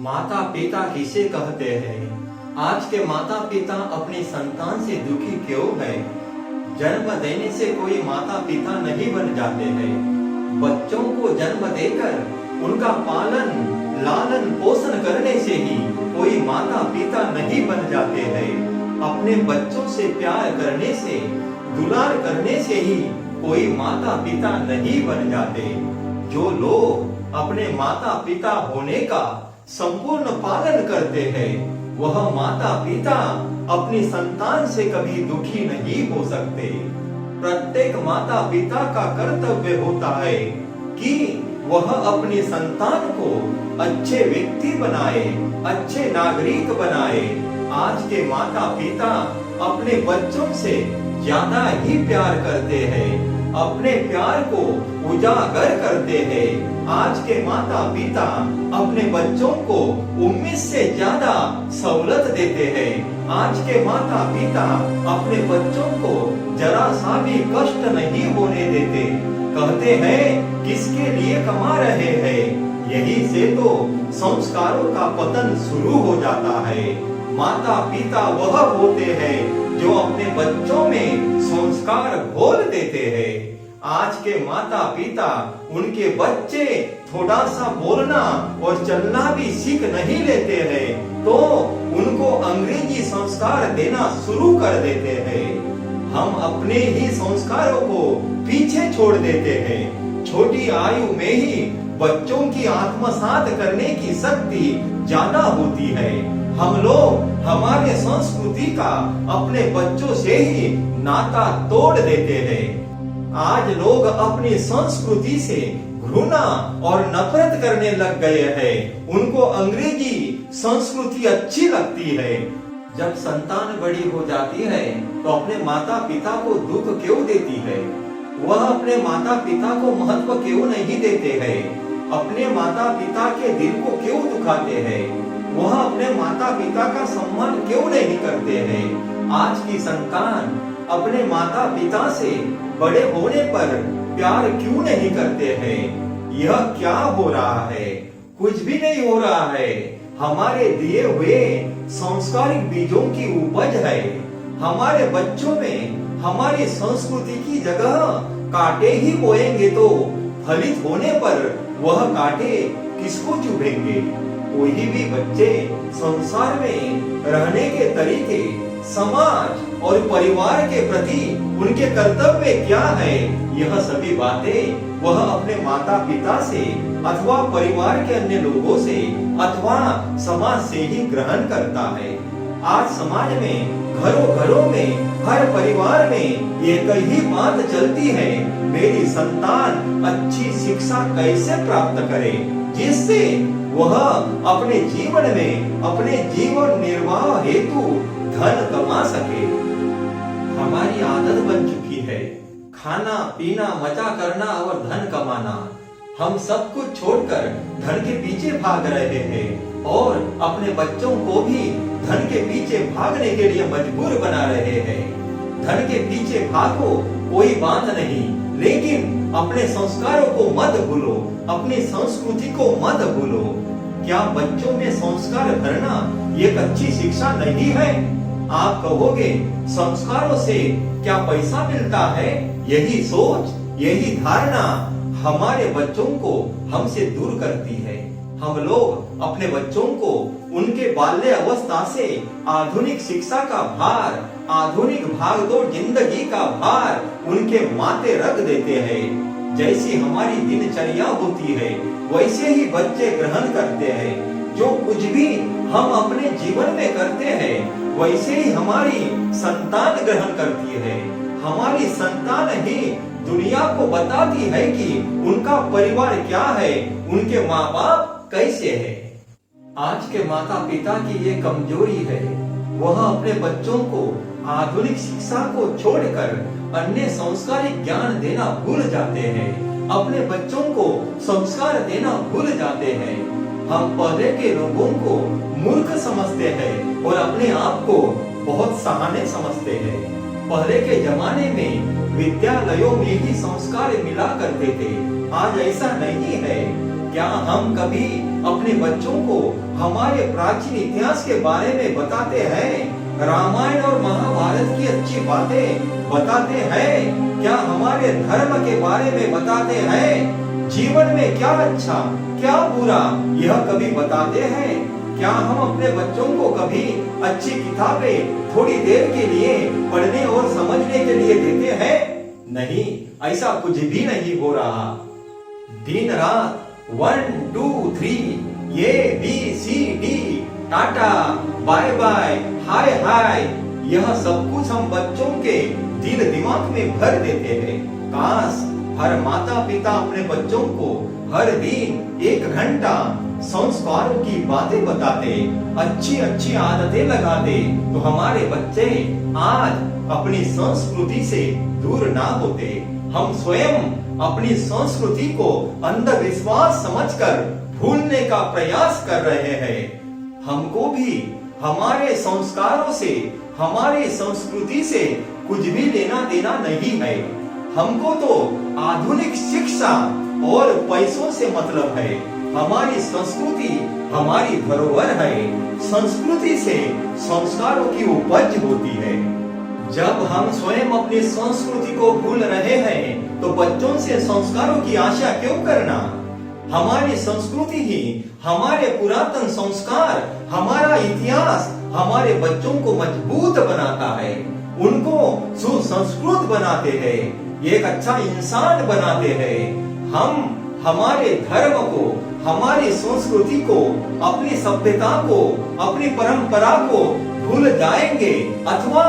माता पिता किसे कहते हैं? आज के माता पिता अपनी संतान से दुखी क्यों है? जन्म देने से कोई माता पिता नहीं बन जाते हैं। बच्चों को जन्म देकर उनका पालन लालन पोषण करने से ही कोई माता पिता नहीं बन जाते हैं। अपने बच्चों से प्यार करने से, दुलार करने से ही कोई माता पिता नहीं बन जाते। जो लोग अपने माता पिता होने का संपूर्ण पालन करते हैं, वह माता पिता अपनी संतान से कभी दुखी नहीं हो सकते। प्रत्येक माता पिता का कर्तव्य होता है कि वह अपनी संतान को अच्छे व्यक्ति बनाए, अच्छे नागरिक बनाए। आज के माता पिता अपने बच्चों से ज्यादा ही प्यार करते हैं, अपने प्यार को उजागर करते हैं। आज के माता पिता अपने बच्चों को उम्मीद से ज्यादा सहूलत देते हैं। आज के माता पिता अपने बच्चों को जरा सा भी कष्ट नहीं होने देते। कहते हैं किसके लिए कमा रहे हैं, यही से तो संस्कारों का पतन शुरू हो जाता है। माता पिता वह होते हैं जो अपने बच्चों में संस्कार घोल देते हैं। आज के माता पिता उनके बच्चे थोड़ा सा बोलना और चलना भी सीख नहीं लेते हैं तो उनको अंग्रेजी संस्कार देना शुरू कर देते हैं। हम अपने ही संस्कारों को पीछे छोड़ देते हैं। छोटी आयु में ही बच्चों की आत्मसात करने की शक्ति ज्यादा होती है। हम लोग हमारे संस्कृति का अपने बच्चों से ही नाता तोड़ देते हैं। आज लोग अपनी संस्कृति से घृणा और नफरत करने लग गए हैं। उनको अंग्रेजी संस्कृति अच्छी लगती है। जब संतान बड़ी हो जाती है तो अपने माता पिता को दुख क्यों देती है? वह अपने माता पिता को महत्व क्यों नहीं देते हैं? अपने माता पिता के दिल को क्यों दुखाते हैं? वह अपने माता पिता का सम्मान क्यों नहीं करते हैं? आज की संतान अपने माता पिता से बड़े होने पर प्यार क्यों नहीं करते हैं? यह क्या हो रहा है? कुछ भी नहीं हो रहा है। हमारे दिए हुए सांस्कारिक बीजों की उपज है। हमारे बच्चों में हमारी संस्कृति की जगह कांटे ही बोएंगे तो फलित होने पर वह कांटे किसको चुभेंगे? कोई भी बच्चे संसार में रहने के तरीके, समाज और परिवार के प्रति उनके कर्तव्य क्या है, यह सभी बातें वह अपने माता पिता से अथवा परिवार के अन्य लोगों से अथवा समाज से ही ग्रहण करता है। आज समाज में घरों घरों में हर परिवार में एक ही बात चलती है, मेरी संतान अच्छी शिक्षा कैसे प्राप्त करे जिससे वह अपने जीवन में अपने जीवन निर्वाह हेतु धन कमा सके। हमारी आदत बन चुकी है खाना पीना मजा करना और धन कमाना। हम सब कुछ छोड़कर धन के पीछे भाग रहे हैं और अपने बच्चों को भी धन के पीछे भागने के लिए मजबूर बना रहे हैं। धन के पीछे भागो कोई बात नहीं, लेकिन अपने संस्कारों को मत भूलो, अपनी संस्कृति को मत भूलो। क्या बच्चों में संस्कार भरना एक अच्छी शिक्षा नहीं है? आप कहोगे संस्कारों से क्या पैसा मिलता है? यही सोच, यही धारणा हमारे बच्चों को हमसे दूर करती है। हम लोग अपने बच्चों को उनके बाल्य अवस्था से आधुनिक शिक्षा का भार, आधुनिक भागदौड़ जिंदगी का भार उनके माथे रख देते हैं। जैसी हमारी दिनचर्या होती है वैसे ही बच्चे ग्रहण करते हैं। जो कुछ भी हम अपने जीवन में करते हैं वैसे ही हमारी संतान ग्रहण करती है। हमारी संतान ही दुनिया को बताती है कि उनका परिवार क्या है, उनके माँ बाप कैसे है। आज के माता पिता की ये कमजोरी है, वह अपने बच्चों को आधुनिक शिक्षा को छोड़कर अन्य संस्कारिक ज्ञान देना भूल जाते हैं। अपने बच्चों को संस्कार देना भूल जाते हैं। हम पहले के लोगों को मूर्ख समझते हैं और अपने आप को बहुत सहाने समझते हैं। पहले के जमाने में विद्यालयों में ही संस्कार मिला करते थे। आज ऐसा नहीं है। क्या हम कभी अपने बच्चों को हमारे प्राचीन इतिहास के बारे में बताते हैं? रामायण और महाभारत की अच्छी बातें बताते हैं? क्या हमारे धर्म के बारे में बताते हैं? जीवन में क्या अच्छा क्या बुरा यह कभी बताते हैं? क्या हम अपने बच्चों को कभी अच्छी किताबें थोड़ी देर के लिए पढ़ने और समझने के लिए देते हैं? नहीं, ऐसा कुछ भी नहीं हो रहा। दिन रात 1 2 3 ABCD, टाटा, बाय बाय, हाय हाय, यह सब कुछ हम बच्चों के दिल दिमाग में भर देते हैं। काश हर माता पिता अपने बच्चों को हर दिन 1 घंटा संस्कारों की बातें बताते, अच्छी अच्छी आदतें लगाते, तो हमारे बच्चे आज अपनी संस्कृति से दूर ना होते। हम स्वयं अपनी संस्कृति को अंधविश्वास समझकर भूलने का प्रयास कर रहे हैं। हमको भी हमारे संस्कारों से, हमारी संस्कृति से कुछ भी लेना देना नहीं है। हमको तो आधुनिक शिक्षा और पैसों से मतलब है। हमारी संस्कृति हमारी धरोहर है। संस्कृति से संस्कारों की उपज होती है। जब हम स्वयं अपनी संस्कृति को भूल रहे हैं तो बच्चों से संस्कारों की आशा क्यों करना? हमारी संस्कृति ही हमारे पुरातन संस्कार, हमारा इतिहास हमारे बच्चों को मजबूत बनाता है, उनको सुसंस्कृत बनाते हैं, एक अच्छा इंसान बनाते हैं। हम हमारे धर्म को, हमारी संस्कृति को, अपनी सभ्यता को, अपनी परंपरा को भूल जाएंगे अथवा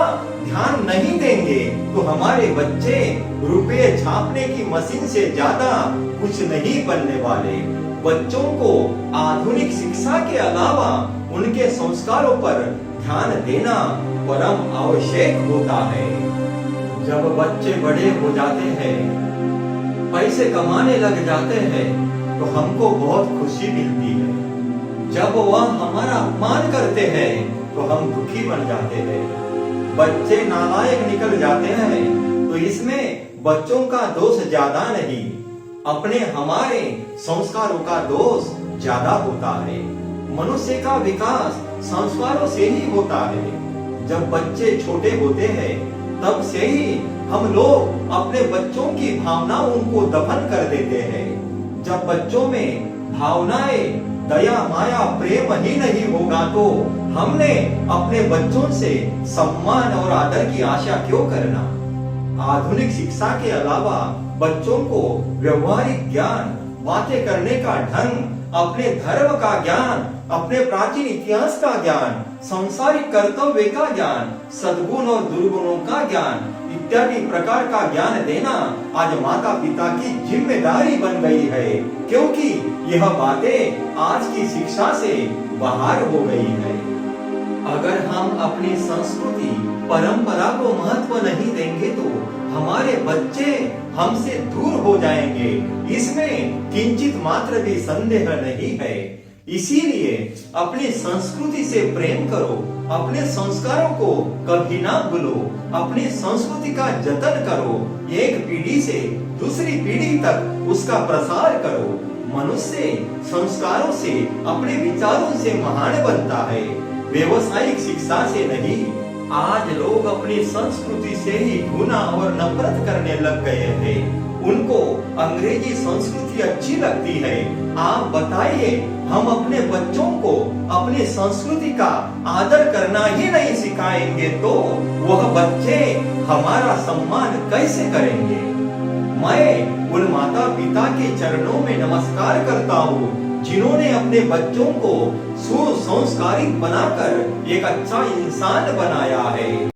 ध्यान नहीं देंगे तो हमारे बच्चे रुपए छापने की मशीन से ज्यादा कुछ नहीं बनने वाले। बच्चों को आधुनिक शिक्षा के अलावा उनके संस्कारों पर ध्यान देना परम आवश्यक होता है। जब बच्चे बड़े हो जाते हैं, पैसे कमाने लग जाते हैं तो हमको बहुत खुशी मिलती है। जब वह हमारा अपमान करते हैं तो हम दुखी बन जाते हैं। बच्चे नालायक निकल जाते हैं तो इसमें बच्चों का दोष ज्यादा नहीं, अपने हमारे संस्कारों का दोष ज्यादा होता है। मनुष्य का विकास संस्कारों से ही होता है। जब बच्चे छोटे होते हैं तब से ही हम लोग अपने बच्चों की भावनाओं को दफन कर देते हैं। जब बच्चों में भावनाएं, दया, माया, प्रेम ही नहीं होगा तो हमने अपने बच्चों से सम्मान और आदर की आशा क्यों करना? आधुनिक शिक्षा के अलावा बच्चों को व्यवहारिक ज्ञान, बातें करने का ढंग, अपने धर्म का ज्ञान, अपने प्राचीन इतिहास का ज्ञान, सांसारिक कर्तव्य का ज्ञान, सद्गुण और दुर्गुणों का ज्ञान इत्यादि प्रकार का ज्ञान देना आज माता पिता की जिम्मेदारी बन गई है, क्योंकि यह बातें आज की शिक्षा से बाहर हो गई है। अगर हम अपनी संस्कृति, परंपरा को महत्व नहीं देंगे तो हमारे बच्चे हमसे दूर हो जाएंगे, इसमें किंचित मात्र भी संदेह नहीं है। इसीलिए अपनी संस्कृति से प्रेम करो, अपने संस्कारों को कभी ना भूलो, अपनी संस्कृति का जतन करो, एक पीढ़ी से दूसरी पीढ़ी तक उसका प्रसार करो। मनुष्य संस्कारों से, अपने विचारों से महान बनता है, व्यवसायिक शिक्षा से नहीं। आज लोग अपनी संस्कृति से ही घृणा और नफरत करने लग गए हैं। उनको अंग्रेजी संस्कृति अच्छी लगती है। आप बताइए, हम अपने बच्चों को अपनी संस्कृति का आदर करना ही नहीं सिखाएंगे तो वह बच्चे हमारा सम्मान कैसे करेंगे? मैं उन माता पिता के चरणों में नमस्कार करता हूँ जिन्होंने अपने बच्चों को सुसंस्कारित बनाकर एक अच्छा इंसान बनाया है।